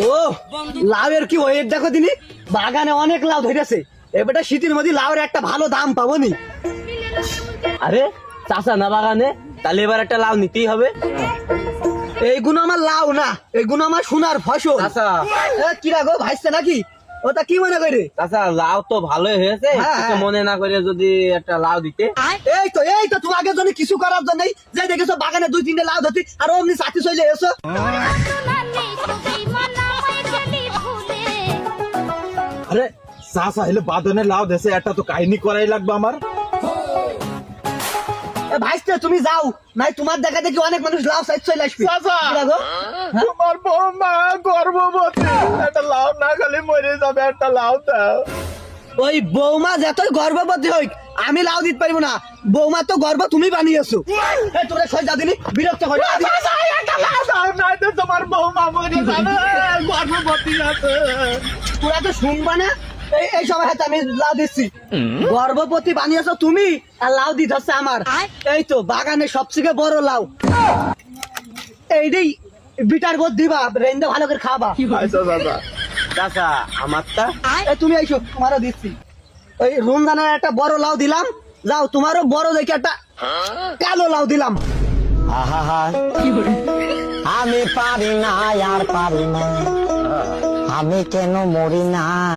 ও লাউয়ের কি ওয়েট দেখো দিনি, বাগানে অনেক লাউ ধরেছে। এবারে শীতের মধ্যে লাউয়ের একটা ভালো দাম পাবো নি। আরে চাচা না বাগানে, তাহলে এবার একটা লাউ নিতেই হবে। এইগুলো আমার লাউ না, এইগুলো আমার সোনার ফসল। চাচা কি রাখো ভাইছে নাকি? ওটা কি মনে করে? চাচা লাউ তো ভালোই হয়েছে, হ্যাঁ, কিছু হ্যাঁ। মনে না করে যদি একটা লাউ দিতে। এই তো তোমাকে জন্য কিছু করার জন্য যে দেখেছো বাগানে 2-3টে লাউ ধরতি আর অমনি সাথে চলে এসো। আরে চাচা হইলে বাদনে লাউ দেশে একটা তো কাহিনী করাই লাগবে আমার। ভাইস্তে তুমি যাও, নাই তোমার দেখা দেখি অনেক মানুষ লাউ সাইজ চলে আসবে। চাচা কি রাখো? তোমার বৌমা গর্ভবতী, একটা লাউ না খালি মরে যাবে, একটা লাউ দাও। ওই বৌমা যতই গর্ভবতী হইক আমি লাউ দিতে পারবো না। বৌমা তো গর্ভ তুমি বানিয়েছো। তোমরা সজ্জা দিনি বিরক্ত করে চাচা, একটা লাউ দাও, নয়তো তোমার বৌমা মরে যাবে, গর্ভবতী আছে। তোরা তো শুনবা না। এই সময় হয়তো আমি লাউ দিচ্ছি, গর্ভবতী বানিয়েছো তুমি আর লাউ দিতে হচ্ছে আমার। এই তো বাগানে সবথেকে বড় লাউ, এইটাই বিটার বোধ দিবা, রেন্দে ভালো করে খাবা। আচ্ছা চাচা। চাচা আমারটা তুমি আইসো, তোমারও দিচ্ছি। ওই রমজানের একটা বড় লাউ দিলাম, যাও তোমারও বড় দেখে একটা কালো লাউ দিলাম। আমি পারি না আর পারি না, আমি কেন মরি না।